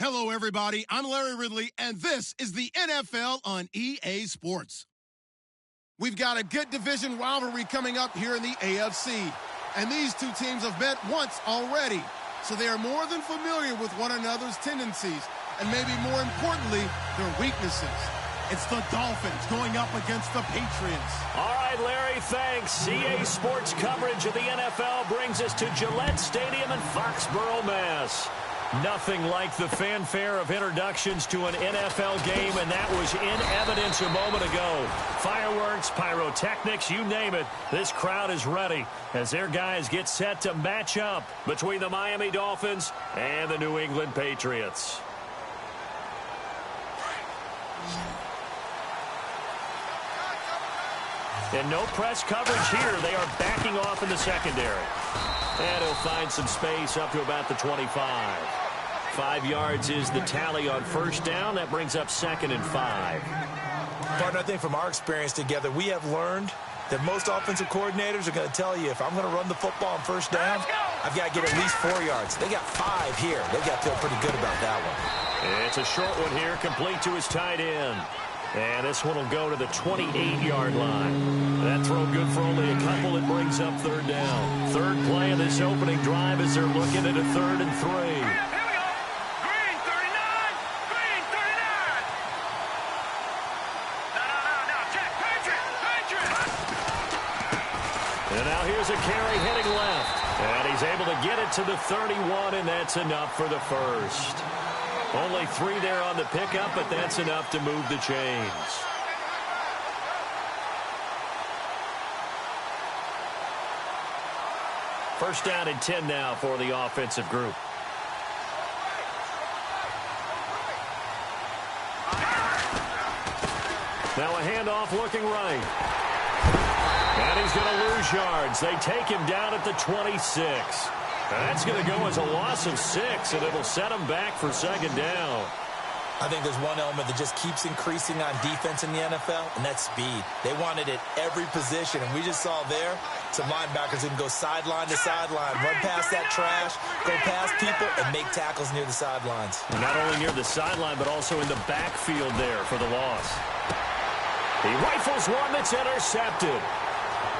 Hello, everybody. I'm Larry Ridley, and this is the NFL on EA Sports. We've got a good division rivalry coming up here in the AFC, and these two teams have met once already, so they are more than familiar with one another's tendencies, and maybe more importantly, their weaknesses. It's the Dolphins going up against the Patriots. All right, Larry, thanks. EA Sports coverage of the NFL brings us to Gillette Stadium in Foxborough, Mass. Nothing like the fanfare of introductions to an NFL game, and that was in evidence a moment ago. Fireworks, pyrotechnics, you name it. This crowd is ready as their guys get set to match up between the Miami Dolphins and the New England Patriots. And no press coverage here. They are backing off in the secondary. And he'll find some space up to about the 25. 5 yards is the tally on first down. That brings up 2nd and 5. Partner, I think from our experience together, we have learned that most offensive coordinators are going to tell you, if I'm going to run the football on first down, I've got to get at least 4 yards. They got 5 here. They've got to feel pretty good about that one. It's a short one here, complete to his tight end. And this one will go to the 28-yard line. That throw good for only a couple. It brings up 3rd down. Third play of this opening drive as they're looking at a 3rd and 3. Here we go. Green 39. Green 39. No. Check. Patriot. And now here's a carry heading left. And he's able to get it to the 31, and that's enough for the first. Only 3 there on the pickup, but that's enough to move the chains. First down and 10 now for the offensive group. Now a handoff looking right. And he's going to lose yards. They take him down at the 26. That's going to go as a loss of 6, and it'll set him back for 2nd down. I think there's one element that just keeps increasing on defense in the NFL, and that's speed. They want it at every position, and we just saw there some linebackers who can go sideline to sideline, run past that trash, go past people, and make tackles near the sidelines. Not only near the sideline, but also in the backfield there for the loss. He rifles one that's intercepted.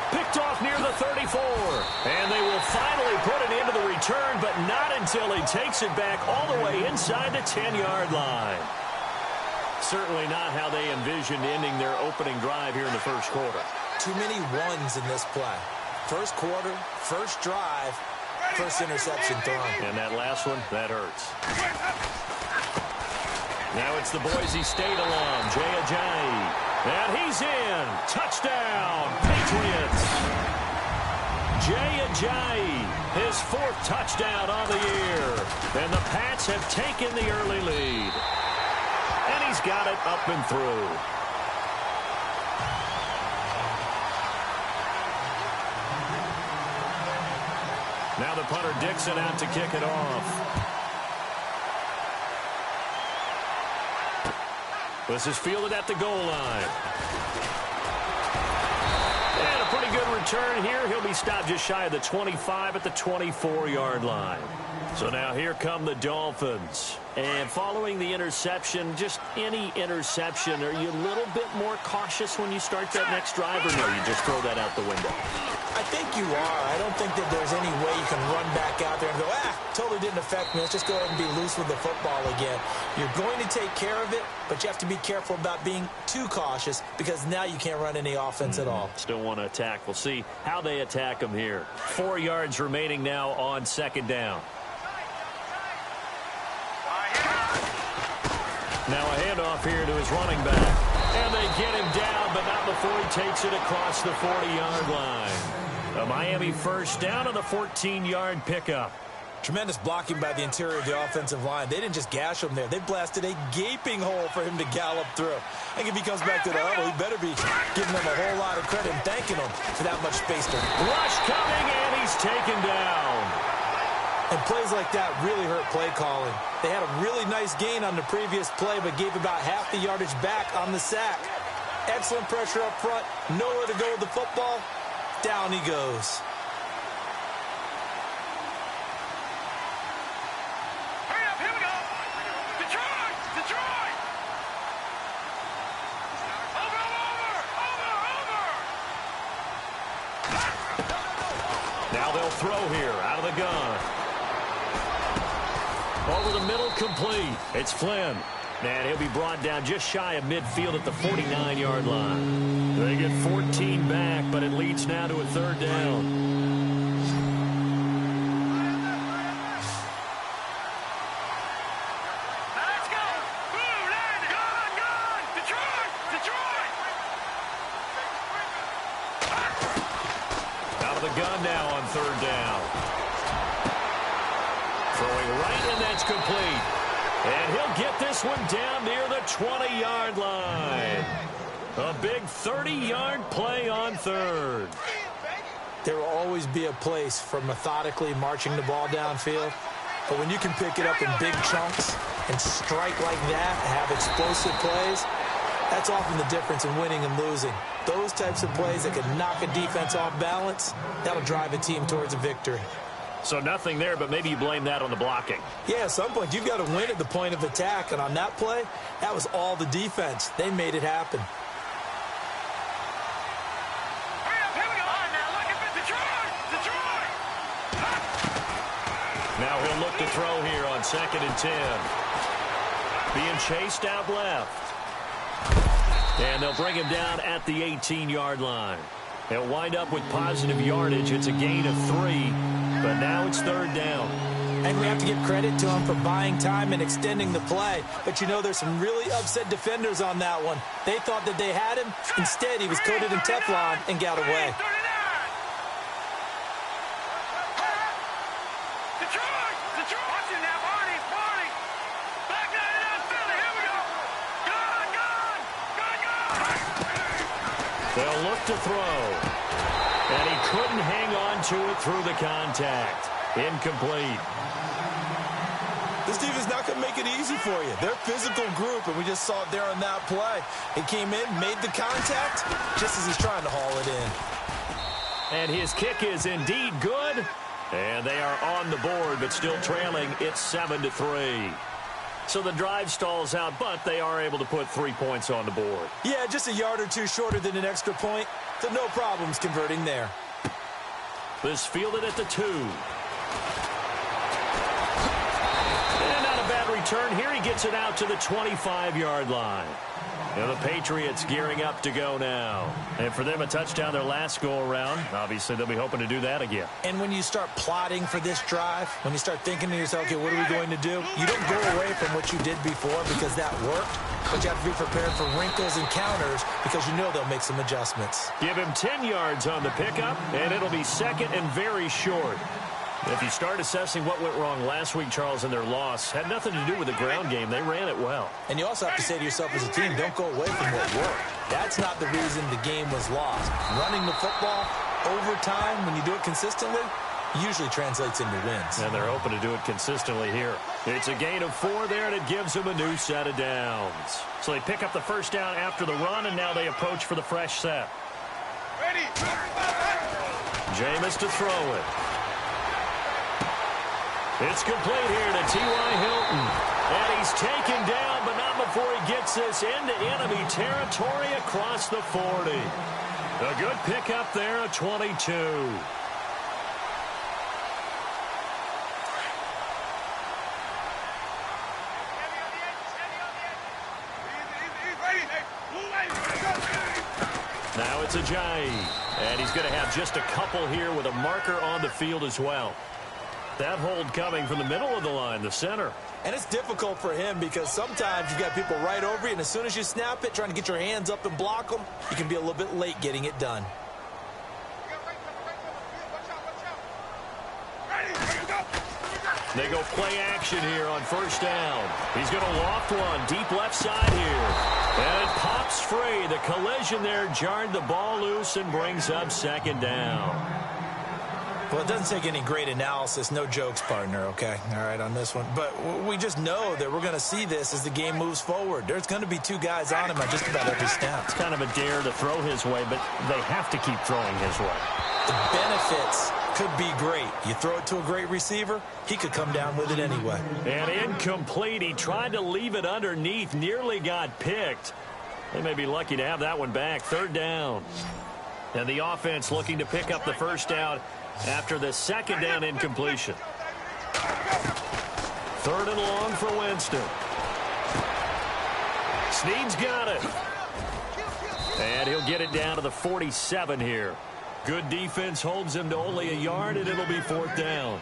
Picked off near the 34. And they will finally put it into the return, but not until he takes it back all the way inside the 10-yard line. Certainly not how they envisioned ending their opening drive here in the first quarter. Too many ones in this play. First quarter, first drive, first interception thrown. And that last one, that hurts. Now it's the Boise State alum, Jay Ajayi. And he's in. Touchdown, Patriots. Jay Ajayi, his 4th touchdown on the year. And the Pats have taken the early lead. And he's got it up and through. Now the punter Dixon out to kick it off. This is fielded at the goal line. And a pretty good return here. He'll be stopped just shy of the 25 at the 24-yard line. So now here come the Dolphins. And following the interception, just any interception, are you a little bit more cautious when you start that next drive, or no, you just throw that out the window? I think you are. I don't think that there's any way you can run back out there and go, totally didn't affect me. Let's just go ahead and be loose with the football again. You're going to take care of it, but you have to be careful about being too cautious because now you can't run any offense at all. Still want to attack. We'll see how they attack them here. 4 yards remaining now on 2nd down. Now a handoff here to his running back. And they get him down, but not before he takes it across the 40-yard line. A Miami first down on the 14-yard pickup. Tremendous blocking by the interior of the offensive line. They didn't just gash him there. They blasted a gaping hole for him to gallop through. I think if he comes back to the huddle, he better be giving them a whole lot of credit and thanking them for that much space to rush coming, and he's taken down. And plays like that really hurt play calling. They had a really nice gain on the previous play, but gave about half the yardage back on the sack. Excellent pressure up front. Nowhere to go with the football. Down he goes. Hurry up, here we go. Now they'll throw here out of the gun. Over the middle, complete. It's Flynn. And he'll be brought down just shy of midfield at the 49-yard line. They get 14 back, but it leads now to a third down. Gun now on third down. Throwing right, and that's complete. And he'll get this one down near the 20-yard line. A big 30-yard play on third. There will always be a place for methodically marching the ball downfield. But when you can pick it up in big chunks and strike like that, have explosive plays, that's often the difference in winning and losing. Those types of plays that can knock a defense off balance, that'll drive a team towards a victory. So nothing there, but maybe you blame that on the blocking. Yeah, at some point, you've got to win at the point of attack. And on that play, that was all the defense. They made it happen. Now he'll look to throw here on 2nd and 10. Being chased out left. And they'll bring him down at the 18-yard line. He'll wind up with positive yardage. It's a gain of 3, but now it's third down. And we have to give credit to him for buying time and extending the play. But, you know, there's some really upset defenders on that one. They thought that they had him. Instead, he was coated in Teflon and got away. They'll look to throw. And he couldn't hang on to it through the contact. Incomplete. This defense is not going to make it easy for you. They're a physical group, and we just saw it there on that play. He came in, made the contact, just as he's trying to haul it in. And his kick is indeed good. And they are on the board, but still trailing. It's 7-3. So the drive stalls out, but they are able to put 3 points on the board. Yeah, just a yard or two shorter than an extra point, so no problems converting there. This fielded at the 2. And not a bad return here. He gets it out to the 25-yard line. And the Patriots gearing up to go now. And for them, a touchdown their last go-around. Obviously, they'll be hoping to do that again. And when you start plotting for this drive, when you start thinking to yourself, okay, what are we going to do? You don't go away from what you did before because that worked. But you have to be prepared for wrinkles and counters because you know they'll make some adjustments. Give him 10 yards on the pickup, and it'll be second and very short. If you start assessing what went wrong last week, Charles, in their loss, had nothing to do with the ground game. They ran it well. And you also have to say to yourself as a team, don't go away from what worked. That's not the reason the game was lost. Running the football over time, when you do it consistently, usually translates into wins. And they're hoping to do it consistently here. It's a gain of 4 there, and it gives them a new set of downs. So they pick up the first down after the run, and now they approach for the fresh set. Ready. Jameis to throw it. It's complete here to T.Y. Hilton. And he's taken down, but not before he gets this into enemy territory across the 40. A good pickup there at 22. Now it's Ajayi. And he's going to have just a couple here with a marker on the field as well. That hold coming from the middle of the line, the center. And it's difficult for him because sometimes you've got people right over you, and as soon as you snap it, trying to get your hands up and block them, you can be a little bit late getting it done. They go play action here on first down. He's going to loft one deep left side here. And it pops free. The collision there jarred the ball loose and brings up second down. Well, it doesn't take any great analysis. No jokes, partner, okay? All right, on this one. But we just know that we're going to see this as the game moves forward. There's going to be 2 guys on him at just about every snap. It's kind of a dare to throw his way, but they have to keep throwing his way. The benefits could be great. You throw it to a great receiver, he could come down with it anyway. And incomplete. He tried to leave it underneath, nearly got picked. They may be lucky to have that one back. Third down. And the offense looking to pick up the first down after the second down incompletion. 3rd and long for Winston. Snead's got it. And he'll get it down to the 47 here. Good defense holds him to only a yard, and it'll be 4th down.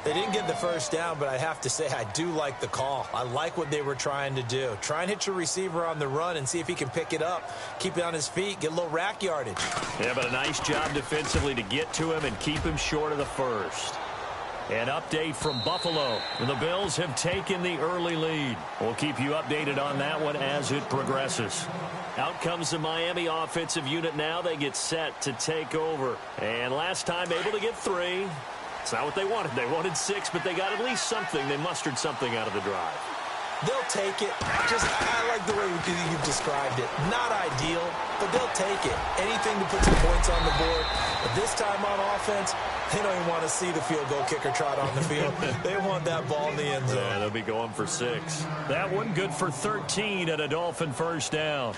They didn't get the first down, but I have to say I do like the call. I like what they were trying to do. Try and hit your receiver on the run and see if he can pick it up. Keep it on his feet, get a little rack yardage. Yeah, but a nice job defensively to get to him and keep him short of the first. An update from Buffalo. The Bills have taken the early lead. We'll keep you updated on that one as it progresses. Out comes the Miami offensive unit now. They get set to take over. And last time able to get 3. It's not what they wanted. They wanted 6, but they got at least something. They mustered something out of the drive. They'll take it. I like the way you've described it. Not ideal, but they'll take it. Anything to put some points on the board. But this time on offense, they don't even want to see the field goal kicker trot on the field. They want that ball in the end zone. Yeah, they'll be going for 6. That one good for 13 at a Dolphin first down.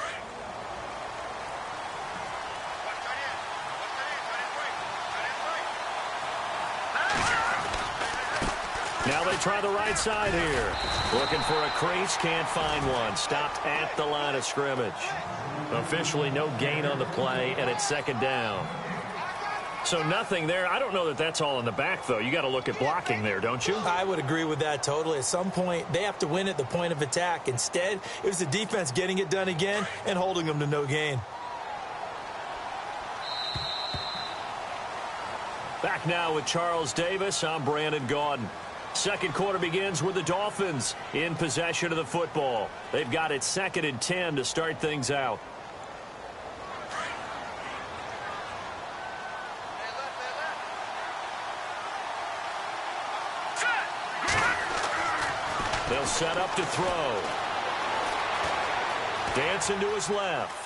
Now they try the right side here. Looking for a crease, can't find one. Stopped at the line of scrimmage. Officially no gain on the play, and it's 2nd down. So nothing there. I don't know that that's all in the back, though. You got to look at blocking there, don't you? I would agree with that totally. At some point, they have to win at the point of attack. Instead, it was the defense getting it done again and holding them to no gain. Back now with Charles Davis. I'm Brandon Gaudin. Second quarter begins with the Dolphins in possession of the football. They've got it 2nd and 10 to start things out. They'll set up to throw. Dancing to his left.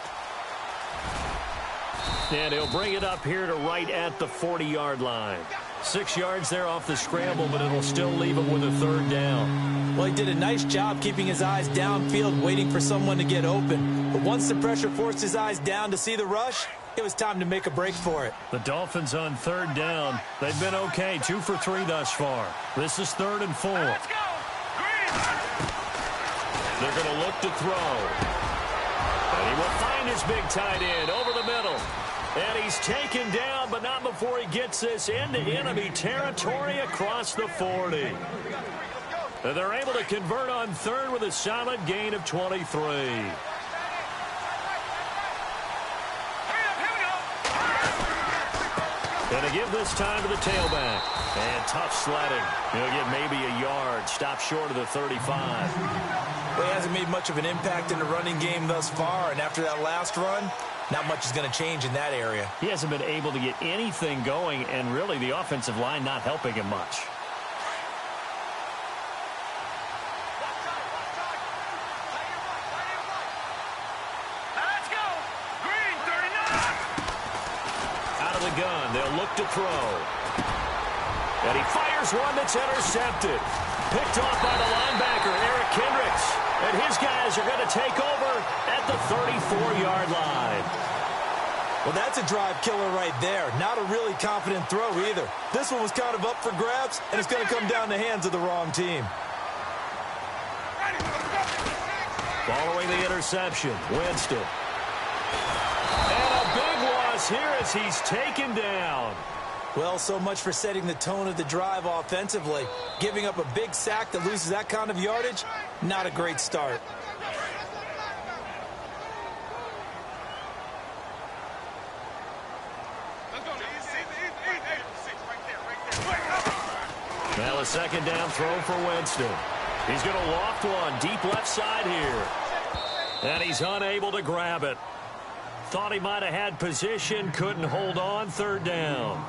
And he'll bring it up here to right at the 40-yard line. 6 yards there off the scramble, but it'll still leave him with a 3rd down. Well, he did a nice job keeping his eyes downfield, waiting for someone to get open. But once the pressure forced his eyes down to see the rush, it was time to make a break for it. The Dolphins on 3rd down. They've been okay, 2 for 3 thus far. This is 3rd and 4. Let's go. They're going to look to throw. And he will find his big tight end over the middle. And he's taken down, but not before he gets this into enemy territory across the 40. And they're able to convert on 3rd with a solid gain of 23. And to give this time to the tailback. And tough sledding. He'll get maybe a yard. Stop short of the 35. Well, he hasn't made much of an impact in the running game thus far. And after that last run, not much is going to change in that area. He hasn't been able to get anything going, and really the offensive line not helping him much. Let's go. Green, 39. Out of the gun, they'll look to throw. And he fires one that's intercepted. Picked off by the linebacker, Eric Kendricks. And his guys are going to take over at the 34-yard line. Well, that's a drive killer right there. Not a really confident throw either. This one was kind of up for grabs, and it's going to come down the hands of the wrong team. Following the interception, Winston. And a big loss here as he's taken down. Well, so much for setting the tone of the drive offensively. Giving up a big sack that loses that kind of yardage, not a great start. Now a 2nd down throw for Winston. He's going to loft one deep left side here. And he's unable to grab it. Thought he might have had position, couldn't hold on. 3rd down.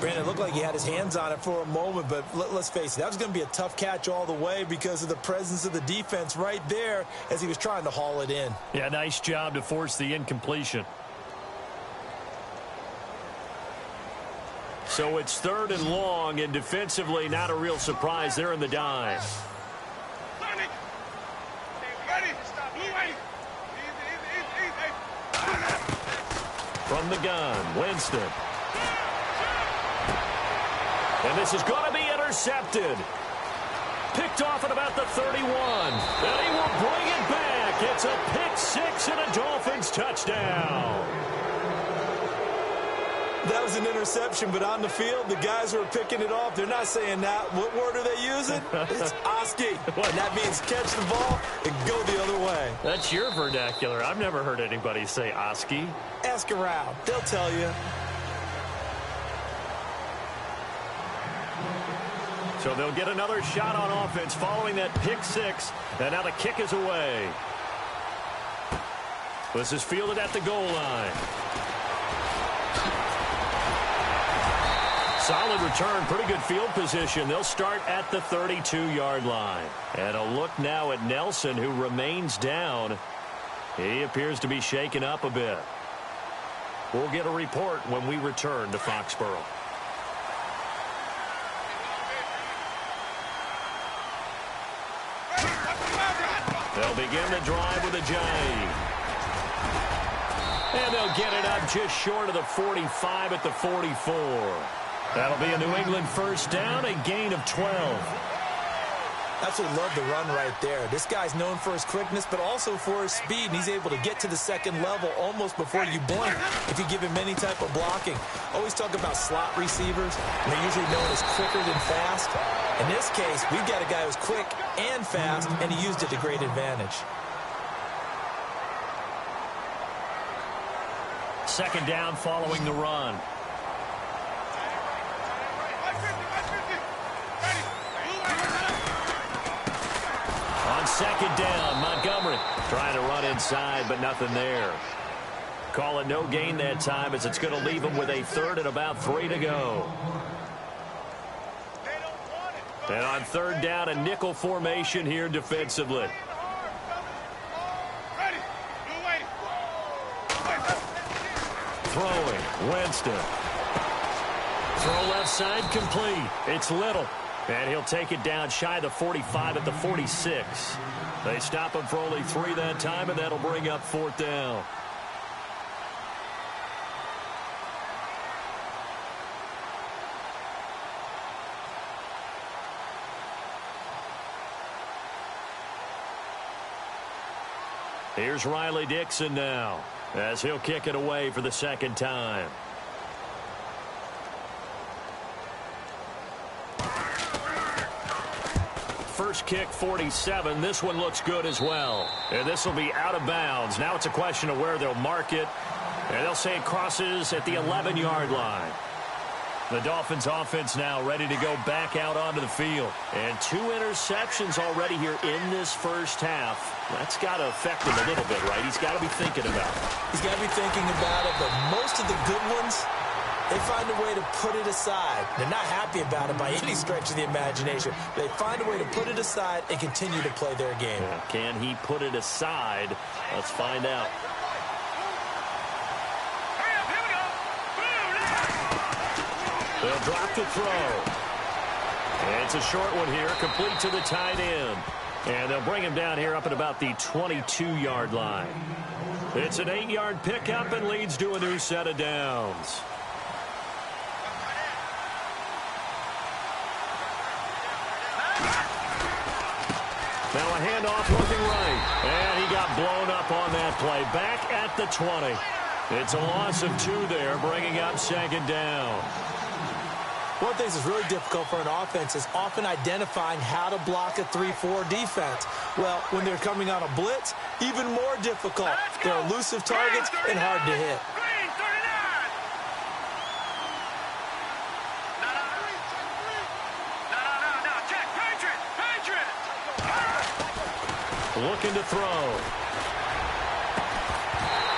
Brandon, it looked like he had his hands on it for a moment, but let's face it, that was going to be a tough catch all the way because of the presence of the defense right there as he was trying to haul it in. Yeah, nice job to force the incompletion. So it's 3rd and long, and defensively not a real surprise. They're in the dime. From the gun, Winston. And this is going to be intercepted. Picked off at about the 31. And he will bring it back. It's a pick six and a Dolphins touchdown. That was an interception, but on the field, the guys who are picking it off, they're not saying that. What word are they using? It's Oski. And that means catch the ball and go the other way. That's your vernacular. I've never heard anybody say Oski. Ask around. They'll tell you. So they'll get another shot on offense following that pick six. And now the kick is away. This is fielded at the goal line. Solid return, pretty good field position. They'll start at the 32-yard line. And a look now at Nelson, who remains down. He appears to be shaken up a bit. We'll get a report when we return to Foxborough. They'll begin the drive with a jive. And they'll get it up just short of the 45 at the 44. That'll be a New England first down, a gain of 12. Absolutely love the run right there. This guy's known for his quickness, but also for his speed. And he's able to get to the second level almost before you blink if you give him any type of blocking. Always talk about slot receivers, and they're usually known as quicker than fast. In this case, we've got a guy who's quick and fast, and he used it to great advantage. Second down following the run. On second down, Montgomery trying to run inside, but nothing there. Call it no gain that time, as it's going to leave him with a third and about 3 to go. And on third down, a nickel formation here defensively. Throwing, Winston. Throw left side complete. It's Little. And he'll take it down shy of the 45 at the 46. They stop him for only 3 that time, and that'll bring up fourth down. Here's Riley Dixon now, as he'll kick it away for the second time. First kick, 47. This one looks good as well. And this will be out of bounds. Now it's a question of where they'll mark it. And they'll say it crosses at the 11-yard line. The Dolphins offense now ready to go back out onto the field. And 2 interceptions already here in this first half. That's got to affect him a little bit, right? He's got to be thinking about it. He's got to be thinking about it, but most of the good ones, they find a way to put it aside. They're not happy about it by any stretch of the imagination. They find a way to put it aside and continue to play their game. Yeah, can he put it aside? Let's find out. They'll drop the throw. And it's a short one here, complete to the tight end. And they'll bring him down here up at about the 22-yard line. It's an 8-yard pickup and leads to a new set of downs. Now a handoff looking right. And he got blown up on that play. Back at the 20. It's a loss of 2 there, bringing up second down. One of the things that's really difficult for an offense is often identifying how to block a 3-4 defense. Well, when they're coming on a blitz, even more difficult. They're elusive targets and hard to hit. Looking to throw.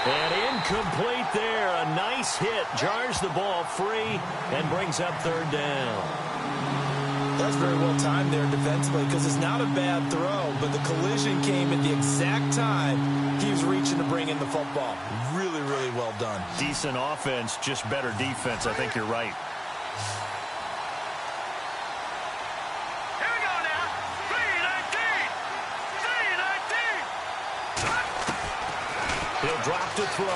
And incomplete there. A nice hit. Jars the ball free and brings up third down. That's very well timed there defensively, because it's not a bad throw, but the collision came at the exact time he was reaching to bring in the football. Really, really well done. Decent offense, just better defense. I think you're right. He'll drop to throw.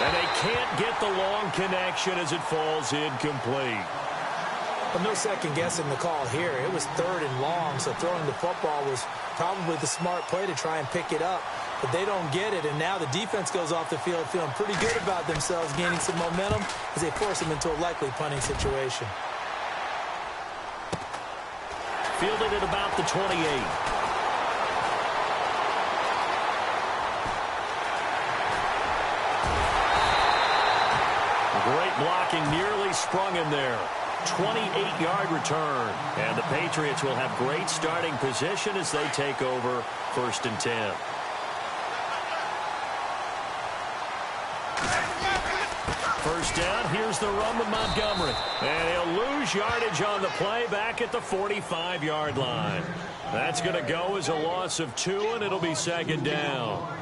And they can't get the long connection as it falls incomplete. Well, no second guessing the call here. It was 3rd and long, so throwing the football was probably the smart play to try and pick it up. But they don't get it, and now the defense goes off the field feeling pretty good about themselves, gaining some momentum as they force them into a likely punting situation. Fielded at about the 28. Great blocking, nearly sprung him there. 28-yard return. And the Patriots will have great starting position as they take over 1st and 10. First down, here's the run with Montgomery. And he'll lose yardage on the play back at the 45-yard line. That's going to go as a loss of 2, and it'll be 2nd down.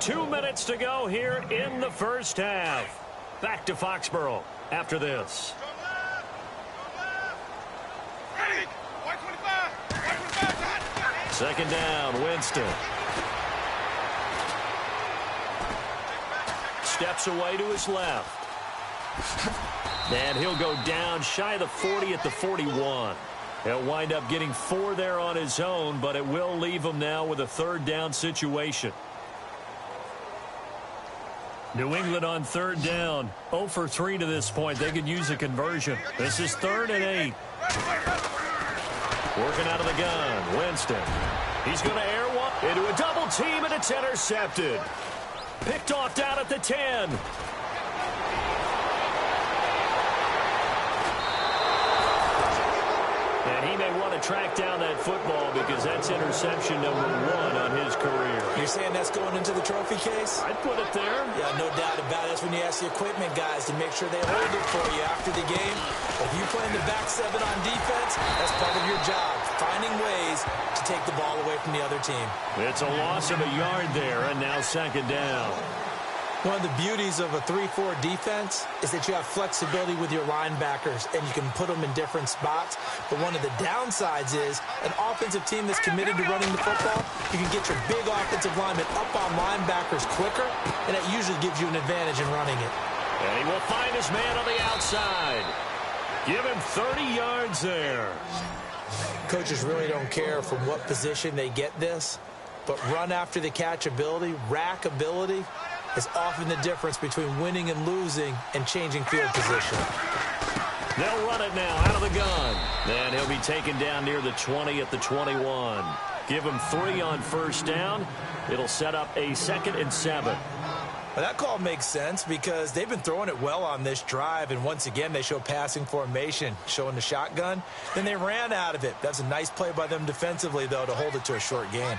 Two minutes to go here in the first half. Back to Foxborough after this. Second down, Winston. Steps away to his left. And he'll go down shy of the 40 at the 41. He'll wind up getting 4 there on his own, but it will leave him now with a 3rd down situation. New England on 3rd down. 0 for 3 to this point. They could use a conversion. This is 3rd and 8. Working out of the gun, Winston. He's going to air one into a double team, and it's intercepted. Picked off down at the 10. And he may want to track down that football because that's interception number 1 on his career. You're saying that's going into the trophy case? I'd put it there. Yeah, no doubt about it. That's when you ask the equipment guys to make sure they hold it for you after the game. If you play in the back 7 on defense, that's part of your job, finding ways to take the ball away from the other team. It's a loss of a yard there, and now 2nd down. One of the beauties of a 3-4 defense is that you have flexibility with your linebackers, and you can put them in different spots. But one of the downsides is an offensive team that's committed to running the football, you can get your big offensive linemen up on linebackers quicker, and that usually gives you an advantage in running it. And he will find his man on the outside. Give him 30 yards there. Coaches really don't care from what position they get this, but run after the catch ability, rack ability, is often the difference between winning and losing and changing field position. They'll run it now out of the gun. And he'll be taken down near the 20 at the 21. Give him 3 on 1st down. It'll set up a 2nd and 7. Well, that call makes sense because they've been throwing it well on this drive, and once again they show passing formation, showing the shotgun. Then they ran out of it. That's a nice play by them defensively, though, to hold it to a short gain.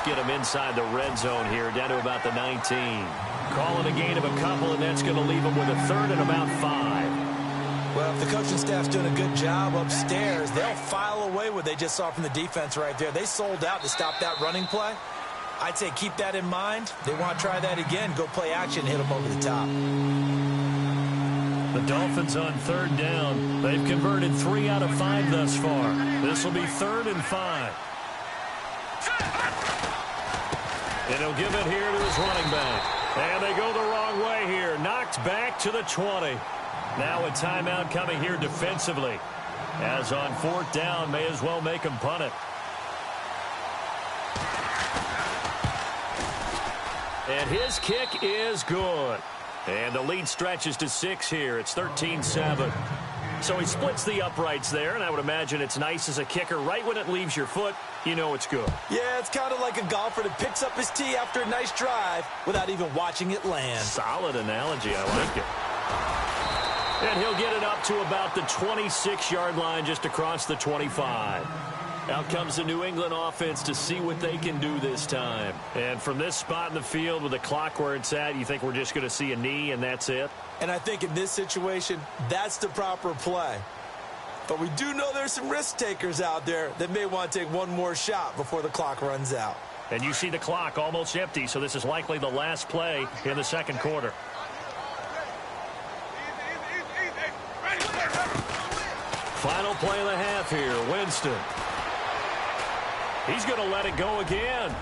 Get him inside the red zone here, down to about the 19. Calling a gain of a couple, and that's going to leave him with a 3rd and about 5. Well, if the coaching staff's doing a good job upstairs, they'll file away what they just saw from the defense right there. They sold out to stop that running play. I'd say keep that in mind. They want to try that again. Go play action and hit them over the top. The Dolphins on 3rd down. They've converted 3 out of 5 thus far. This will be 3rd and 5. And he'll give it here to his running back. And they go the wrong way here. Knocked back to the 20. Now a timeout coming here defensively. As on 4th down, may as well make him punt it. And his kick is good. And the lead stretches to 6 here. It's 13-7. So he splits the uprights there, and I would imagine it's nice as a kicker. Right when it leaves your foot, you know it's good. Yeah, it's kind of like a golfer that picks up his tee after a nice drive without even watching it land. Solid analogy. I like it. And he'll get it up to about the 26-yard line, just across the 25. Out comes the New England offense to see what they can do this time. And from this spot in the field with the clock where it's at, you think we're just going to see a knee and that's it? And I think in this situation, that's the proper play. But we do know there's some risk takers out there that may want to take one more shot before the clock runs out. And you see the clock almost empty, so this is likely the last play in the second quarter. Final play of the half here, Winston. He's going to let it go again.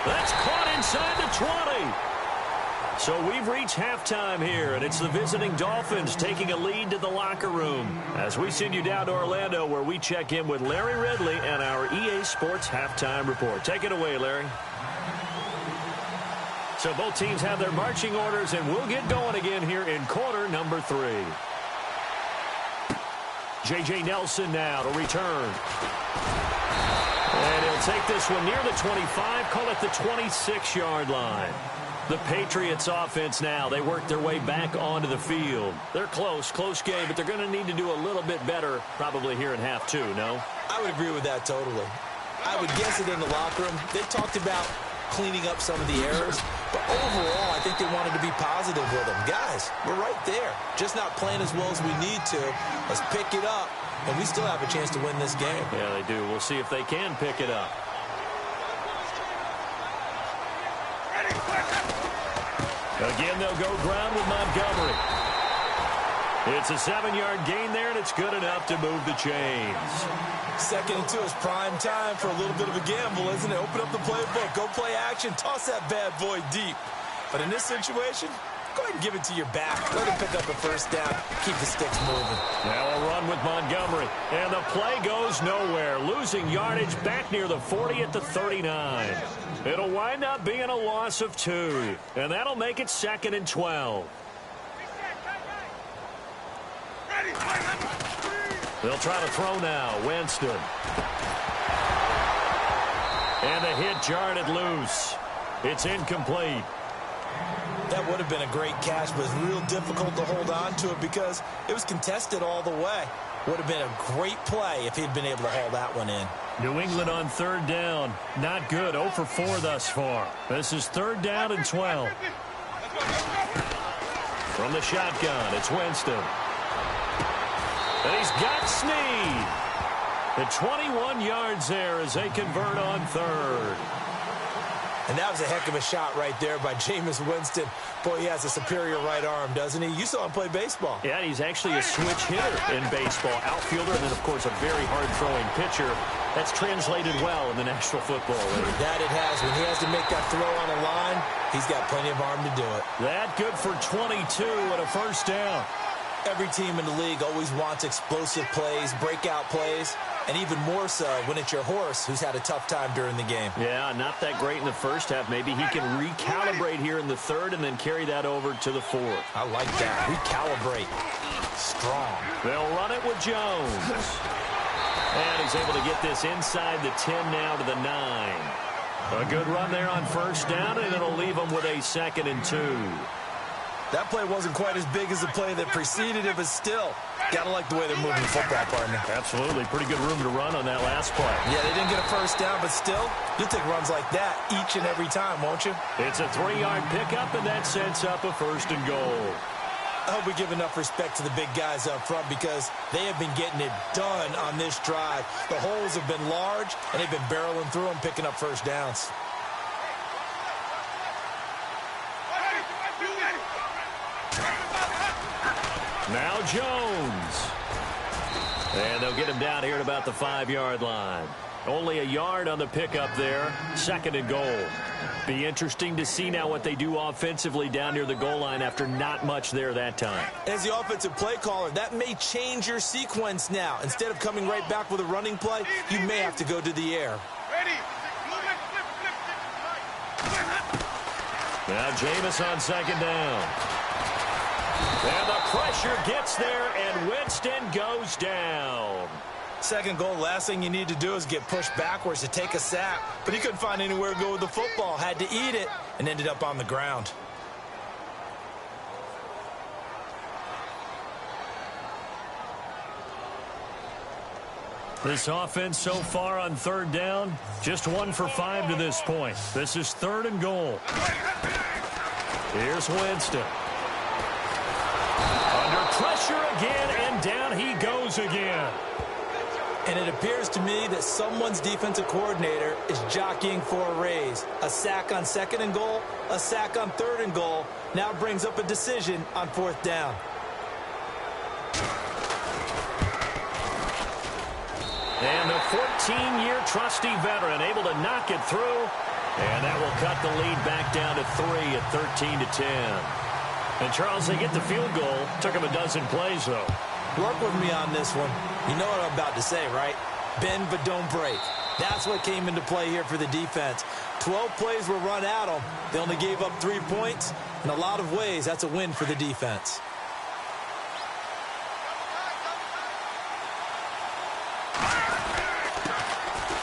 That's caught inside the 20. So we've reached halftime here, and it's the visiting Dolphins taking a lead to the locker room. As we send you down to Orlando, where we check in with Larry Ridley and our EA Sports Halftime Report. Take it away, Larry. So both teams have their marching orders, and we'll get going again here in quarter number 3. J.J. Nelson now to return. And he'll take this one near the 25, call it the 26-yard line. The Patriots offense now, they work their way back onto the field. They're close game, but they're going to need to do a little bit better probably here in half 2, no? I would agree with that totally. I would guess it in the locker room. They talked about cleaning up some of the errors, but overall, I think they wanted to be positive with them. Guys, we're right there. Just not playing as well as we need to. Let's pick it up, and we still have a chance to win this game. Yeah, they do. We'll see if they can pick it up. Again, they'll go ground with Montgomery. It's a 7-yard gain there, and it's good enough to move the chains. 2nd and 2 is prime time for a little bit of a gamble, isn't it? Open up the playbook, go play action, toss that bad boy deep. But in this situation, go ahead and give it to your back. Let him pick up a first down. Keep the sticks moving. Now a run with Montgomery. And the play goes nowhere. Losing yardage back near the 40 at the 39. It'll wind up being a loss of 2. And that'll make it 2nd and 12. They'll try to throw now. Winston. And the hit jarred it loose. It's incomplete. That would have been a great catch, but it's real difficult to hold on to it because it was contested all the way. Would have been a great play if he'd been able to haul that one in. New England on 3rd down. Not good. 0 for 4 thus far. This is 3rd down and 12. From the shotgun, it's Winston. And he's got Snead. The 21 yards there as they convert on 3rd. And that was a heck of a shot right there by Jameis Winston. Boy, he has a superior right arm, doesn't he? You saw him play baseball. Yeah, he's actually a switch hitter in baseball. Outfielder, and then, of course, a very hard-throwing pitcher. That's translated well in the National Football League. That it has. When he has to make that throw on a line, he's got plenty of arm to do it. That good for 22 and a first down. Every team in the league always wants explosive plays, breakout plays, and even more so when it's your horse who's had a tough time during the game. Yeah, not that great in the first half. Maybe he can recalibrate here in the 3rd and then carry that over to the 4th. I like that. Recalibrate. Strong. They'll run it with Jones. And he's able to get this inside the 10 now to the 9. A good run there on first down, and it'll leave him with a 2nd and 2. That play wasn't quite as big as the play that preceded it, but still, gotta like the way they're moving the football, partner. Absolutely. Pretty good room to run on that last play. Yeah, they didn't get a first down, but still, you'll take runs like that each and every time, won't you? It's a 3-yard pickup, and that sets up a 1st and goal. I hope we give enough respect to the big guys up front because they have been getting it done on this drive. The holes have been large, and they've been barreling through them, picking up first downs. Now Jones. And they'll get him down here at about the 5-yard line. Only a yard on the pickup there. 2nd and goal. Be interesting to see now what they do offensively down near the goal line after not much there that time. As the offensive play caller, that may change your sequence now. Instead of coming right back with a running play, you may have to go to the air. Now Jameis on 2nd down. And the pressure gets there, and Winston goes down. 2nd goal, last thing you need to do is get pushed backwards to take a sack. But he couldn't find anywhere to go with the football. Had to eat it and ended up on the ground. This offense so far on 3rd down, just 1 for 5 to this point. This is 3rd and goal. Here's Winston. Under pressure again, and down he goes again. And it appears to me that someone's defensive coordinator is jockeying for a raise. A sack on 2nd and goal, a sack on 3rd and goal. Now brings up a decision on 4th down. And the 14-year trusty veteran able to knock it through. And that will cut the lead back down to 3 at 13-10. And, Charles, they get the field goal. Took him a dozen plays, though. Work with me on this one. You know what I'm about to say, right? Bend but don't break. That's what came into play here for the defense. 12 plays were run at them. They only gave up 3 points. In a lot of ways, that's a win for the defense.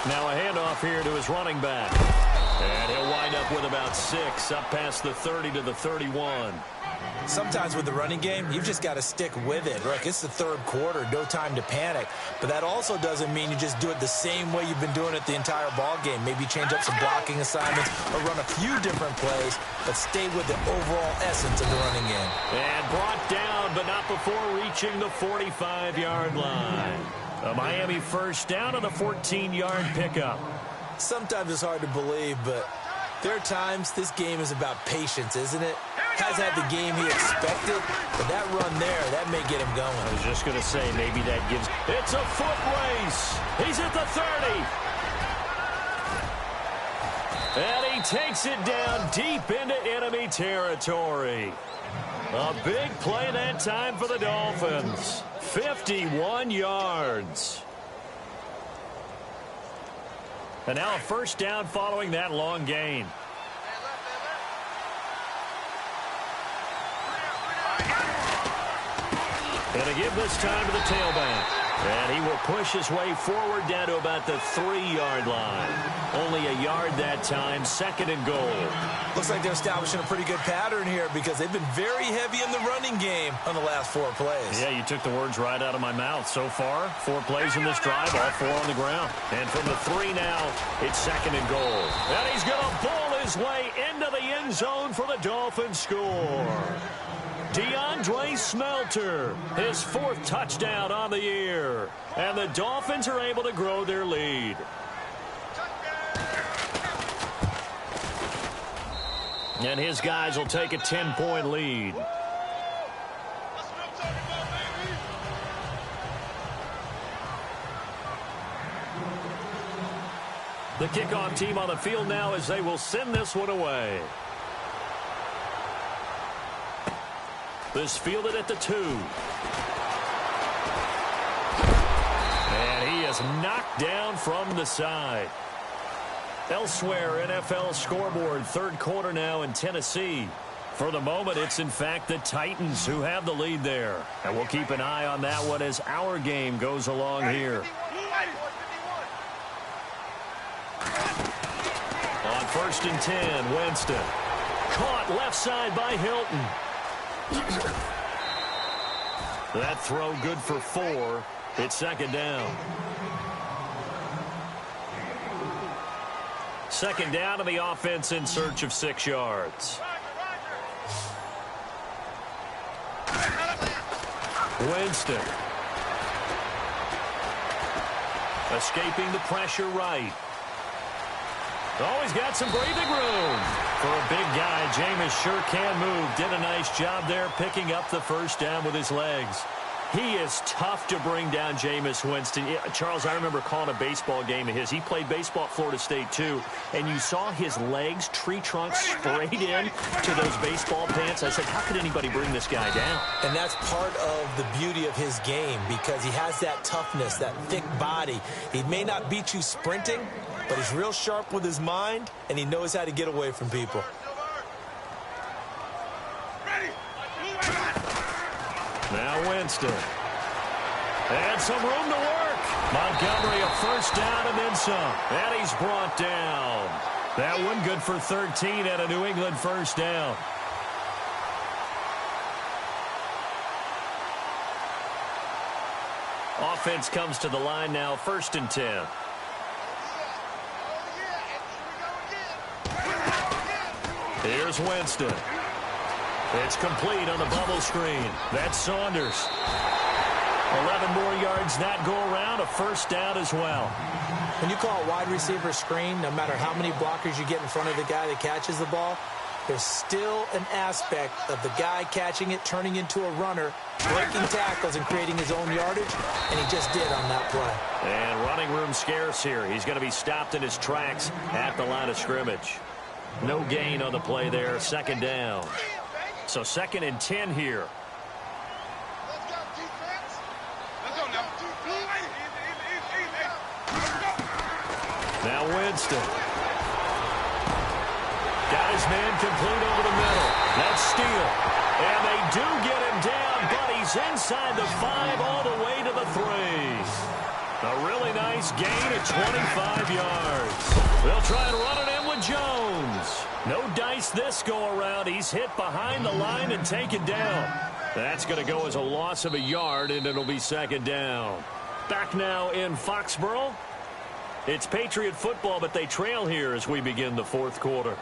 Now a handoff here to his running back. And he'll wind up with about 6, up past the 30 to the 31. Sometimes with the running game, you've just got to stick with it. Look, it's the 3rd quarter, no time to panic. But that also doesn't mean you just do it the same way you've been doing it the entire ball game. Maybe change up some blocking assignments or run a few different plays, but stay with the overall essence of the running game. And brought down, but not before reaching the 45-yard line. A Miami first down on the 14-yard pickup. Sometimes it's hard to believe, but there are times this game is about patience, isn't it? Has had the game he expected, but that run there, that may get him going. I was just going to say, maybe that gives... It's a foot race. He's at the 30. And he takes it down deep into enemy territory. A big play that time for the Dolphins. 51 yards. And now a first down following that long gain. And a give this time to the tailback. And he will push his way forward down to about the 3-yard line. Only a yard that time, 2nd and goal. Looks like they're establishing a pretty good pattern here because they've been very heavy in the running game on the last 4 plays. Yeah, you took the words right out of my mouth. So far, 4 plays in this drive, all 4 on the ground. And from the 3 now, it's 2nd and goal. And he's going to bowl his way into the end zone for the Dolphins score. DeAndre Smelter, his 4th touchdown on the year. And the Dolphins are able to grow their lead. And his guys will take a 10-point lead. The kickoff team on the field now as they will send this one away. This fielded at the 2. And he is knocked down from the side. Elsewhere, NFL scoreboard, 3rd quarter now in Tennessee. For the moment, it's in fact the Titans who have the lead there. And we'll keep an eye on that one as our game goes along here. On 1st and 10, Winston. Caught left side by Hilton. That throw good for 4. It's 2nd down. 2nd down to the offense in search of 6 yards. Winston. Escaping the pressure right. Always got some breathing room. For a big guy, Jameis sure can move. Did a nice job there picking up the first down with his legs. He is tough to bring down, Jameis Winston. Charles, I remember calling a baseball game of his. He played baseball at Florida State, too. And you saw his legs, tree trunks sprayed in to those baseball pants. I said, how could anybody bring this guy down? And that's part of the beauty of his game because he has that toughness, that thick body. He may not beat you sprinting, but he's real sharp with his mind, and he knows how to get away from people. Now Winston. And some room to work. Montgomery a first down and then some. And he's brought down. That one good for 13 at a New England first down. Offense comes to the line now, 1st and 10. Here's Winston. It's complete on the bubble screen. That's Saunders. 11 more yards that go around, a first down as well. When you call a wide receiver screen, no matter how many blockers you get in front of the guy that catches the ball, there's still an aspect of the guy catching it, turning into a runner, breaking tackles and creating his own yardage, and he just did on that play. And running room scarce here. He's going to be stopped in his tracks at the line of scrimmage. No gain on the play there, second down. So 2nd and 10 here. Now Winston. Got his man complete over the middle. That's Steele. And they do get him down, but he's inside the 5 all the way to the 3. A really nice gain at 25 yards. They'll try and run it in with Jones. No dice this go around. He's hit behind the line and taken down. That's going to go as a loss of a yard, and it'll be 2nd down. Back now in Foxborough. It's Patriot football, but they trail here as we begin the 4th quarter.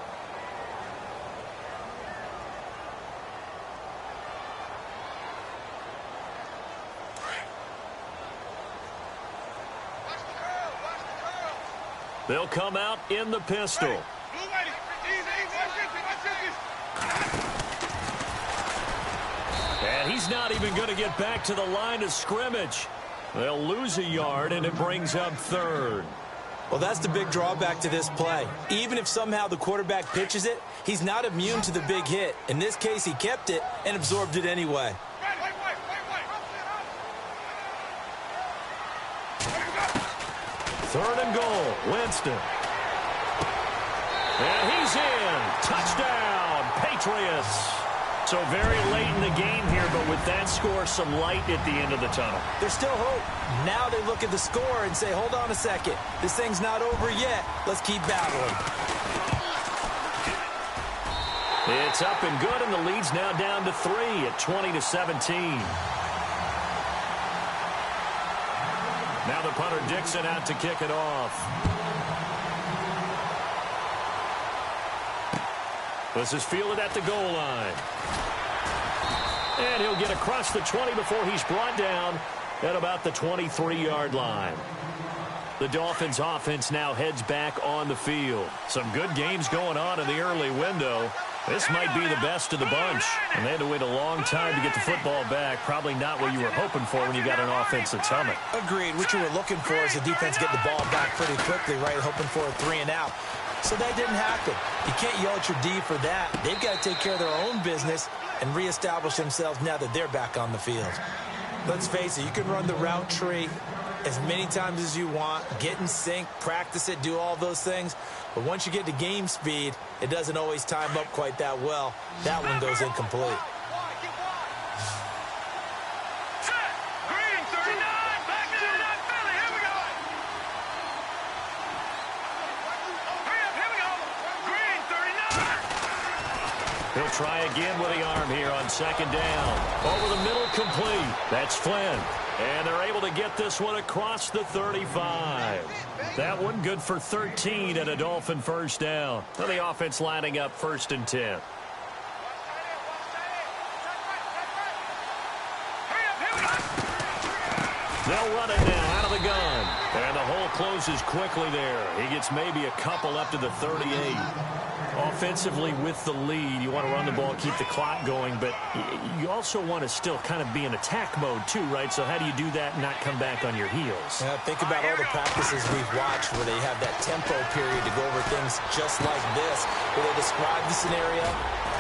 They'll come out in the pistol. And he's not even going to get back to the line of scrimmage. They'll lose a yard, and it brings up 3rd. Well, that's the big drawback to this play. Even if somehow the quarterback pitches it, he's not immune to the big hit. In this case, he kept it and absorbed it anyway. 3rd and goal, Winston. And he's in. Touchdown, Patriots. So very late in the game here, but with that score, some light at the end of the tunnel. There's still hope. Now they look at the score and say, hold on a second. This thing's not over yet. Let's keep battling. It's up and good, and the lead's now down to 3 at 20-17. Now the punter Dixon out to kick it off. This is fielded at the goal line. And he'll get across the 20 before he's brought down at about the 23-yard line. The Dolphins offense now heads back on the field. Some good games going on in the early window. This might be the best of the bunch. And they had to wait a long time to get the football back. Probably not what you were hoping for when you got an offense that's humming. Agreed. What you were looking for is the defense getting the ball back pretty quickly, right? Hoping for a 3 and out. So that didn't happen. You can't yell at your D for that. They've got to take care of their own business and reestablish themselves now that they're back on the field. Let's face it, you can run the route tree as many times as you want, get in sync, practice it, do all those things. But once you get to game speed, it doesn't always time up quite that well. That one goes incomplete. He'll try again with the arm here on 2nd down. Over the middle, complete. That's Flynn. And they're able to get this one across the 35. That one good for 13 and a Dolphin first down. So the offense lining up 1st and 10. They'll run it now out of the gun. And the hole closes quickly there. He gets maybe a couple up to the 38. Offensively with the lead, you want to run the ball, keep the clock going, but you also want to still kind of be in attack mode too, right? So how do you do that and not come back on your heels? Yeah, think about all the practices we've watched where they have that tempo period to go over things just like this, where they describe the scenario,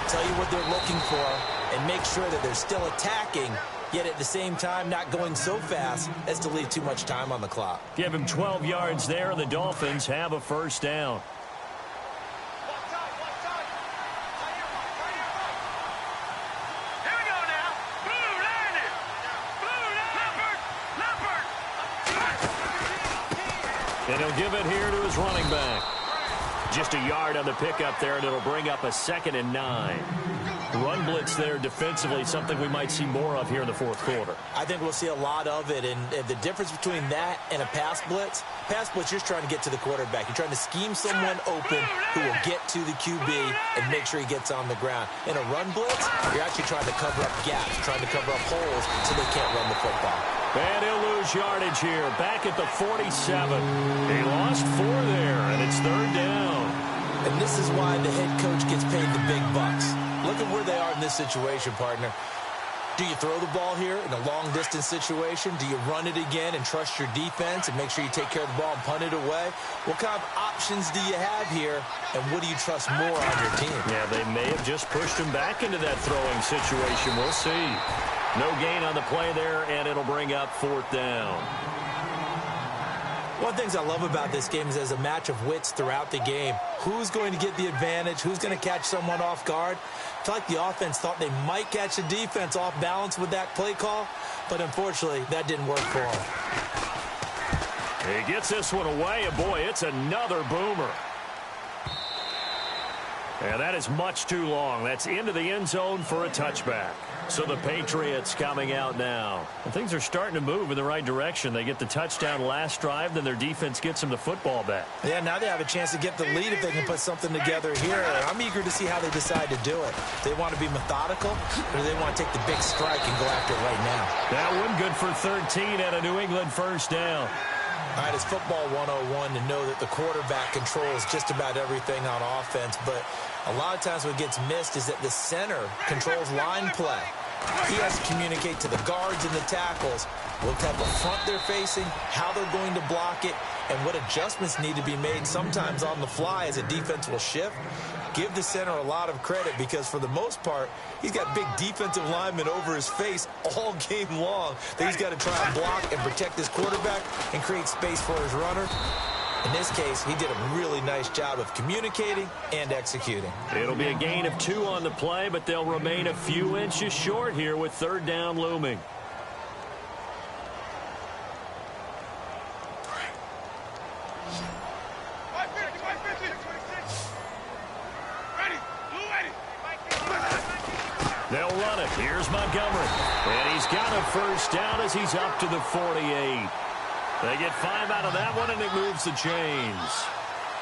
tell you what they're looking for, and make sure that they're still attacking, yet at the same time not going so fast as to leave too much time on the clock. Give him 12 yards there, and the Dolphins have a first down. And he'll give it here to his running back. Just a yard on the pickup there, and it'll bring up a 2nd and 9. Run blitz there defensively, something we might see more of here in the 4th quarter. I think we'll see a lot of it, and the difference between that and a pass blitz, you're just trying to get to the quarterback. You're trying to scheme someone open who will get to the QB and make sure he gets on the ground. In a run blitz, you're actually trying to cover up gaps, trying to cover up holes so they can't run the football. And he'll lose yardage here, back at the 47. He lost 4 there, and it's 3rd down. And this is why the head coach gets paid the big bucks. Look at where they are in this situation, partner. Do you throw the ball here in a long-distance situation? Do you run it again and trust your defense and make sure you take care of the ball and punt it away? What kind of options do you have here, and what do you trust more on your team? Yeah, they may have just pushed him back into that throwing situation. We'll see. No gain on the play there, and it'll bring up 4th down. One of the things I love about this game is there's a match of wits throughout the game. Who's going to get the advantage? Who's going to catch someone off guard? I feel like the offense thought they might catch the defense off balance with that play call, but unfortunately, that didn't work for them. He gets this one away, and boy, it's another boomer. And that is much too long. That's into the end zone for a touchback. So the Patriots coming out now. And things are starting to move in the right direction. They get the touchdown last drive, then their defense gets them the football back. Yeah, now they have a chance to get the lead if they can put something together here. I'm eager to see how they decide to do it. Do they want to be methodical, or do they want to take the big strike and go after it right now? That one good for 13 at a New England 1st down. All right, it's football 101 to know that the quarterback controls just about everything on offense, but a lot of times what gets missed is that the center controls line play. He has to communicate to the guards and the tackles what type of front they're facing, how they're going to block it, and what adjustments need to be made sometimes on the fly as a defense will shift. Give the center a lot of credit because for the most part, he's got big defensive linemen over his face all game long that he's got to try and block and protect his quarterback and create space for his runner. In this case, he did a really nice job of communicating and executing. It'll be a gain of 2 on the play, but they'll remain a few inches short here with 3rd down looming. They'll run it. Here's Montgomery. And he's got a 1st down as he's up to the 48. They get 5 out of that one, and it moves the chains.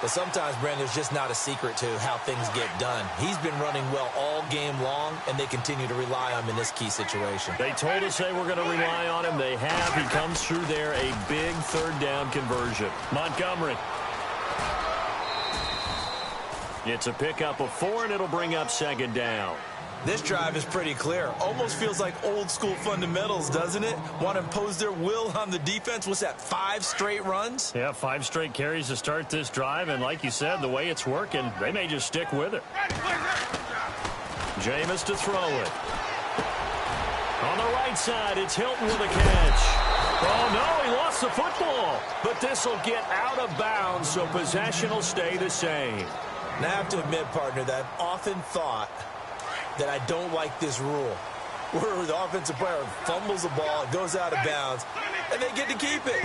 But sometimes, Brandon, there's just not a secret to how things get done. He's been running well all game long, and they continue to rely on him in this key situation. They told us they were going to rely on him. They have. He comes through there, a big 3rd down conversion. Montgomery. It's a pickup of 4, and it'll bring up 2nd down. This drive is pretty clear. Almost feels like old school fundamentals, doesn't it? Want to impose their will on the defense. What's that, 5 straight runs? Yeah, 5 straight carries to start this drive. And like you said, the way it's working, they may just stick with it. Jameis to throw it. On the right side, it's Hilton with a catch. Oh, no, he lost the football. But this will get out of bounds, so possession will stay the same. Now, I have to admit, partner, that I've often thought that I don't like this rule, where the offensive player fumbles the ball, it goes out of bounds, and they get to keep it.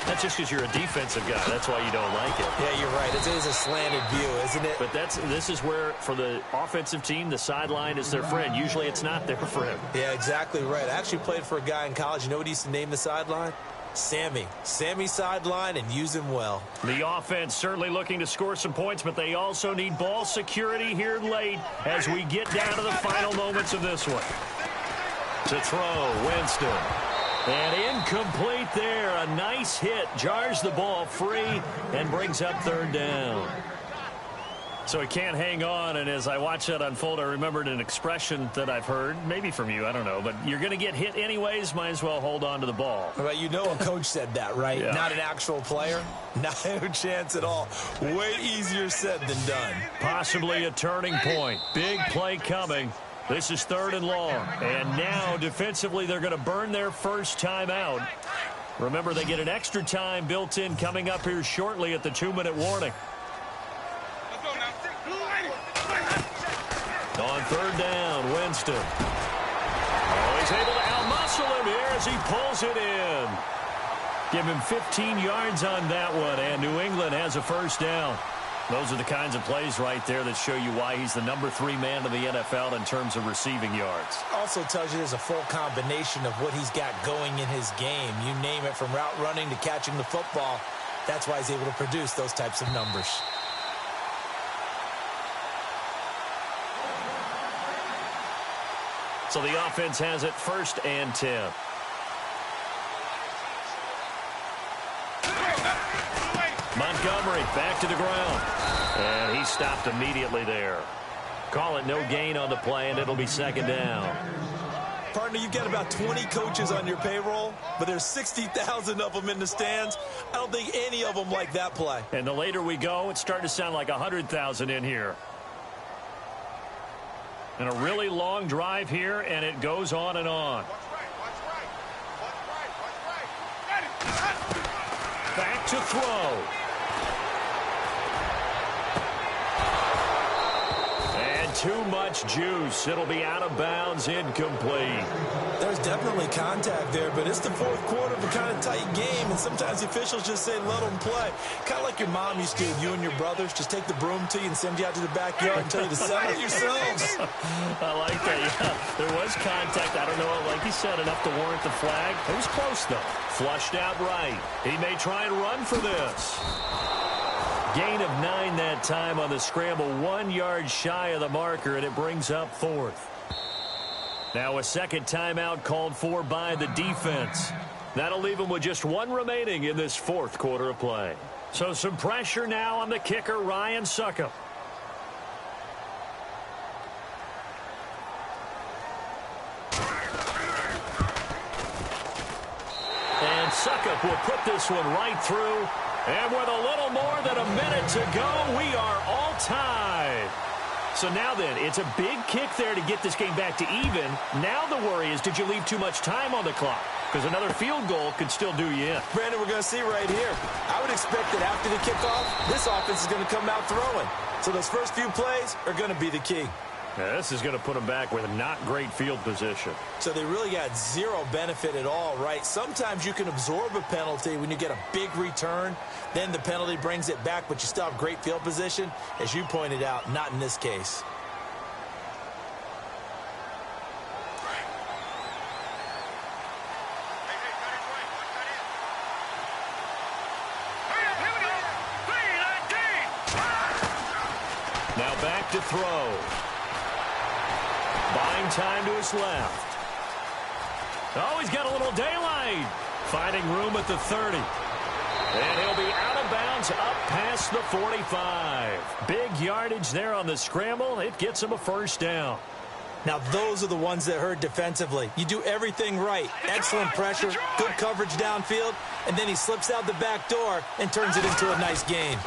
That's just because you're a defensive guy. That's why you don't like it. Yeah, you're right. It is a slanted view, isn't it? But this is where, for the offensive team, the sideline is their friend. Usually it's not their friend. Yeah, exactly right. I actually played for a guy in college. You know what he used to name the sideline? Sammy. Sammy sideline, and use him well. The offense certainly looking to score some points, but they also need ball security here late as we get down to the final moments of this one. To throw, Winston. And incomplete there. A nice hit. Jars the ball free and brings up 3rd down. So he can't hang on, and as I watch that unfold, I remembered an expression that I've heard, maybe from you, I don't know, but you're going to get hit anyways, might as well hold on to the ball. Well, you know a coach said that, right? Yeah. Not an actual player. Not a chance at all. Way easier said than done. Possibly a turning point. Big play coming. This is 3rd and long. And now, defensively, they're going to burn their first time out. Remember, they get an extra time built in coming up here shortly at the 2-minute warning. On 3rd down, Winston. Oh, he's able to out-muscle him here as he pulls it in. Give him 15 yards on that one, and New England has a 1st down. Those are the kinds of plays right there that show you why he's the number 3 man in the NFL in terms of receiving yards. Also tells you there's a full combination of what he's got going in his game. You name it, from route running to catching the football. That's why he's able to produce those types of numbers. So the offense has it 1st and 10. Montgomery back to the ground. And he stopped immediately there. Call it no gain on the play, and it'll be second down. Partner, you've got about 20 coaches on your payroll, but there's 60,000 of them in the stands. I don't think any of them like that play. And the later we go, it's starting to sound like 100,000 in here. And a really long drive here, and it goes on and on. Back to throw. And too much juice. It'll be out of bounds, incomplete. There's definitely contact there, but it's the fourth quarter of a kind of tight game, and sometimes the officials just say, let them play. Kind of like your mom used to do with you and your brothers. Just take the broom to you and send you out to the backyard and tell you to settle it yourselves. I like that, yeah. There was contact. I don't know, like you said, enough to warrant the flag. It was close, though. Flushed out right. He may try and run for this. Gain of 9 that time on the scramble. 1 yard shy of the marker, and it brings up fourth. Now a second timeout called for by the defense. That'll leave them with just 1 remaining in this fourth quarter of play. So some pressure now on the kicker, Ryan Succop. And Succop will put this one right through. And with a little more than a minute to go, we are all tied. So now then, it's a big kick there to get this game back to even. Now the worry is, did you leave too much time on the clock? Because another field goal could still do you in. Brandon, we're going to see right here. I would expect that after the kickoff, this offense is going to come out throwing. So those first few plays are going to be the key. Now, this is going to put them back with not great field position. So they really got zero benefit at all, right? Sometimes you can absorb a penalty when you get a big return. Then the penalty brings it back, but you still have great field position. As you pointed out, not in this case. Now back to throw. Buying time to his left. Oh, he's got a little daylight. Finding room at the 30. And he'll be out of bounds up past the 45. Big yardage there on the scramble. It gets him a first down. Now, those are the ones that hurt defensively. You do everything right. Excellent pressure, good coverage downfield, and then he slips out the back door and turns it into a nice gain.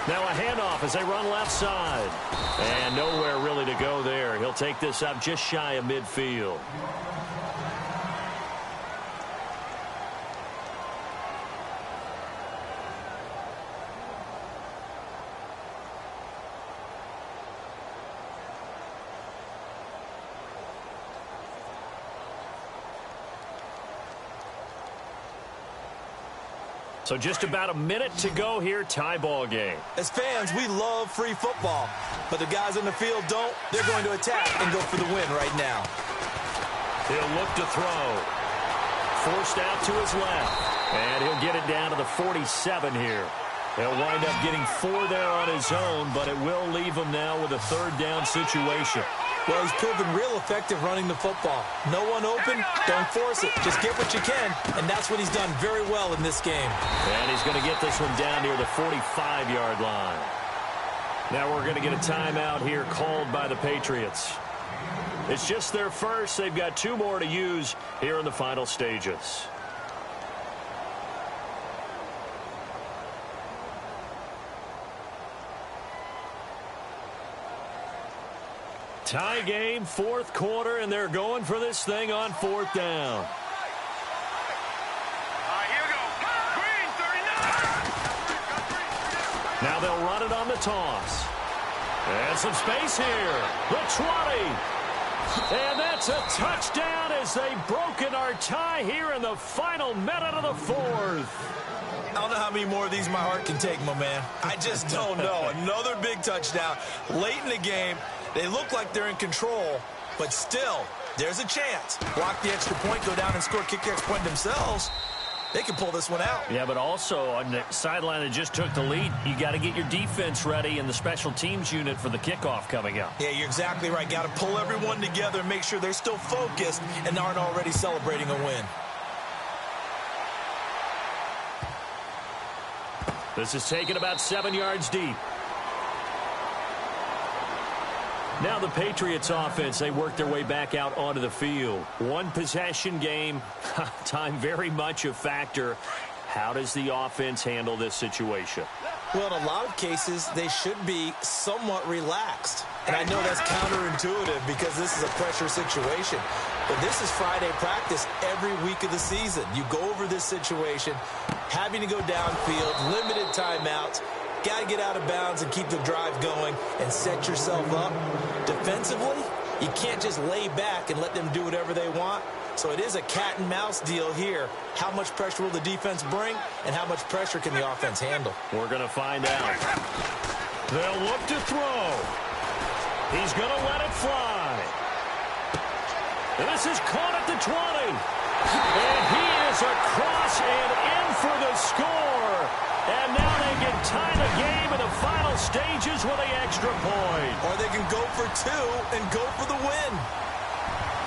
Now a handoff as they run left side. And nowhere really to go there. He'll take this up just shy of midfield. So just about a minute to go here, tie ball game. As fans, we love free football, but the guys on the field don't. They're going to attack and go for the win right now. He'll look to throw. Forced out to his left, and he'll get it down to the 47 here. He'll wind up getting 4 there on his own, but it will leave him now with a third down situation. Well, he's proven real effective running the football. No one open, don't force it. Just get what you can, and that's what he's done very well in this game. And he's going to get this one down near the 45-yard line. Now we're going to get a timeout here called by the Patriots. It's just their first. They've got 2 more to use here in the final stages. Tie game, fourth quarter, and they're going for this thing on 4th down. Here we go. Green, 39. Now they'll run it on the toss. And some space here. The 20. And that's a touchdown as they've broken our tie here in the final minute of the 4th. I don't know how many more of these my heart can take, my man. I just don't know. Another big touchdown late in the game. They look like they're in control, but still, there's a chance. Block the extra point, go down and score, kick the extra point themselves. They can pull this one out. Yeah, but also on the sideline that just took the lead, you got to get your defense ready and the special teams unit for the kickoff coming up. Yeah, you're exactly right. Got to pull everyone together and make sure they're still focused and aren't already celebrating a win. This is taken about 7 yards deep. Now the Patriots offense, they work their way back out onto the field. One possession game, time very much a factor. How does the offense handle this situation? Well, in a lot of cases, they should be somewhat relaxed. And I know that's counterintuitive because this is a pressure situation. But this is Friday practice every week of the season. You go over this situation, having to go downfield, limited timeouts, got to get out of bounds and keep the drive going and set yourself up. Defensively, you can't just lay back and let them do whatever they want. So it is a cat and mouse deal here. How much pressure will the defense bring and how much pressure can the offense handle? We're going to find out. They'll look to throw. He's going to let it fly. And this is caught at the 20. And he is across and in for the score. And now they can tie the game in the final stages with the extra point. Or they can go for two and go for the win.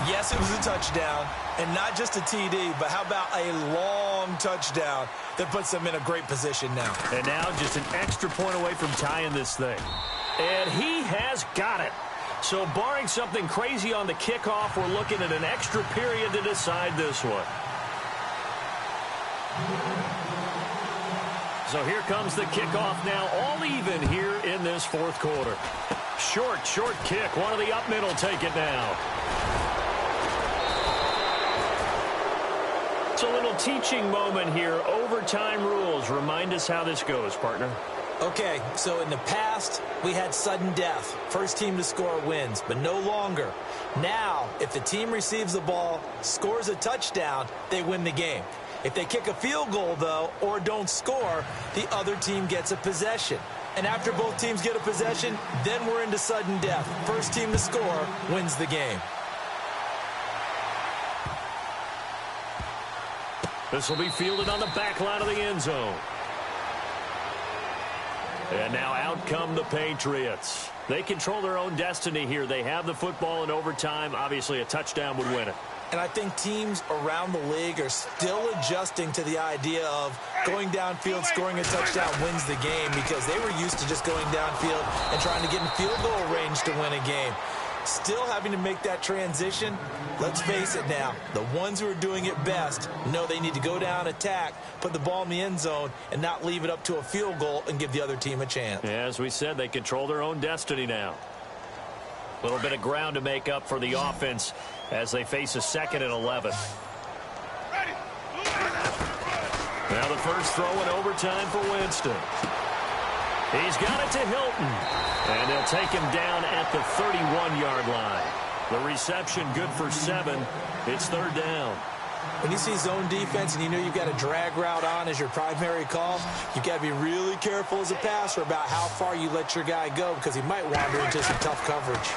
Yes, it was a touchdown, and not just a TD, but how about a long touchdown that puts them in a great position now. And now just an extra point away from tying this thing. And he has got it. So barring something crazy on the kickoff, we're looking at an extra period to decide this one. So here comes the kickoff now, all even here in this fourth quarter. Short kick. One of the up middle take it now. It's a little teaching moment here. Overtime rules. Remind us how this goes, partner. Okay, so in the past, we had sudden death. First team to score wins, but no longer. Now, if the team receives the ball, scores a touchdown, they win the game. If they kick a field goal, though, or don't score, the other team gets a possession. And after both teams get a possession, then we're into sudden death. First team to score wins the game. This will be fielded on the back line of the end zone. And now out come the Patriots. They control their own destiny here. They have the football in overtime. Obviously, a touchdown would win it. And I think teams around the league are still adjusting to the idea of going downfield, scoring a touchdown wins the game because they were used to just going downfield and trying to get in field goal range to win a game. Still having to make that transition. Let's face it now, the ones who are doing it best know they need to go down, attack, put the ball in the end zone, and not leave it up to a field goal and give the other team a chance. As we said, they control their own destiny now. A little bit of ground to make up for the offense as they face a 2nd and 11. Now the first throw in overtime for Winston. He's got it to Hilton. And they'll take him down at the 31-yard line. The reception good for 7. It's 3rd down. When you see zone defense and you know you've got a drag route on as your primary call, you've got to be really careful as a passer about how far you let your guy go because he might wander into some tough coverage.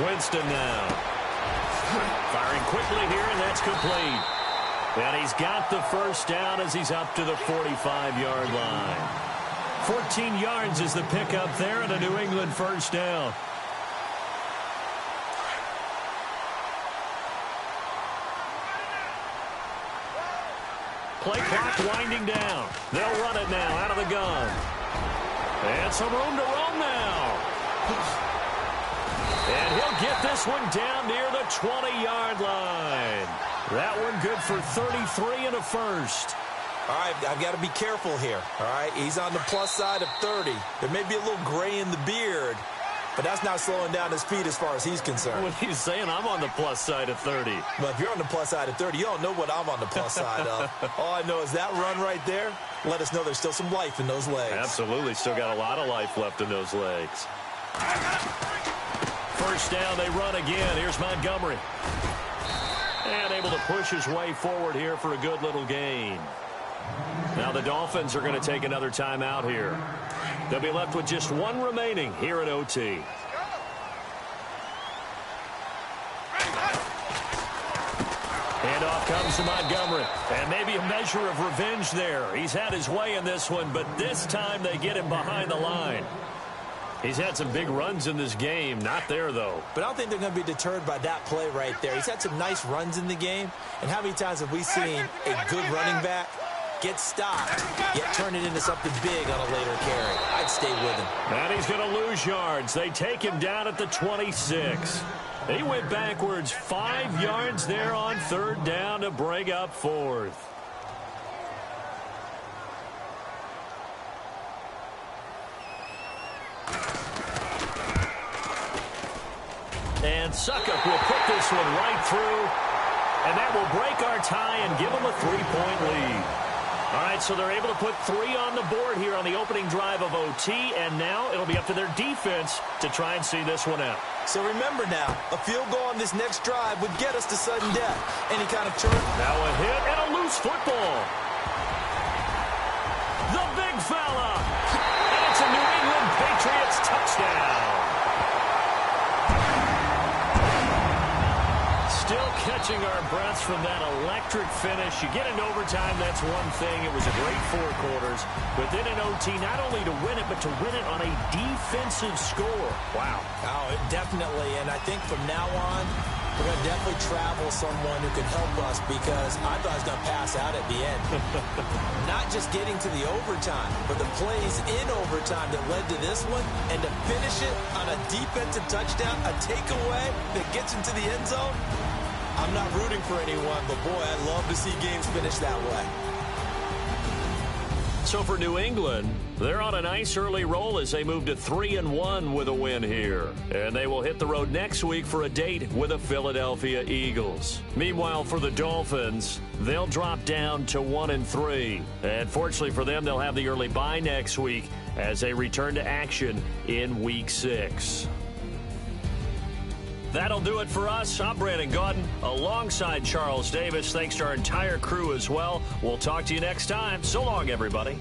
Winston now. Firing quickly here, and that's complete. And he's got the first down as he's up to the 45-yard line. 14 yards is the pickup there, and a New England first down. Play clock winding down. They'll run it now out of the gun. And some room to roam now. And he'll get this one down near the 20-yard line. That one good for 33 and a first. All right, I've got to be careful here. All right, he's on the plus side of 30. There may be a little gray in the beard, but that's not slowing down his speed as far as he's concerned. What he's saying, I'm on the plus side of 30. Well, if you're on the plus side of 30, you don't know what I'm on the plus side of. All I know is that run right there, let us know there's still some life in those legs. Absolutely, still got a lot of life left in those legs. First down, they run again. Here's Montgomery. And able to push his way forward here for a good little gain. Now the Dolphins are going to take another timeout here. They'll be left with just one remaining here at OT. Handoff comes to Montgomery. And maybe a measure of revenge there. He's had his way in this one, but this time they get him behind the line. He's had some big runs in this game. Not there, though. But I don't think they're going to be deterred by that play right there. He's had some nice runs in the game. And how many times have we seen a good running back get stopped, yet turn it into something big on a later carry. I'd stay with him. And he's going to lose yards. They take him down at the 26. He went backwards 5 yards there on 3rd down to bring up 4th. And Suckup will put this one right through, and that will break our tie and give them a 3-point lead. All right, so they're able to put 3 on the board here on the opening drive of OT, and now it'll be up to their defense to try and see this one out. So remember now, a field goal on this next drive would get us to sudden death. Any kind of turn. Now a hit and a loose football. The big fella. And it's a New England Patriots touchdown. Still catching our breaths from that electric finish. You get into overtime, that's one thing. It was a great 4 quarters. But then in OT, not only to win it, but to win it on a defensive score. Wow. Oh, definitely. And I think from now on, we're going to definitely travel someone who can help us, because I thought I was going to pass out at the end. Not just getting to the overtime, but the plays in overtime that led to this one, and to finish it on a defensive touchdown, a takeaway that gets into the end zone. I'm not rooting for anyone, but boy, I'd love to see games finish that way. So for New England, they're on a nice early roll as they move to 3-1 with a win here. And they will hit the road next week for a date with the Philadelphia Eagles. Meanwhile, for the Dolphins, they'll drop down to 1-3. And fortunately for them, they'll have the early bye next week as they return to action in Week 6. That'll do it for us. I'm Brandon Gaudin alongside Charles Davis. Thanks to our entire crew as well. We'll talk to you next time. So long, everybody.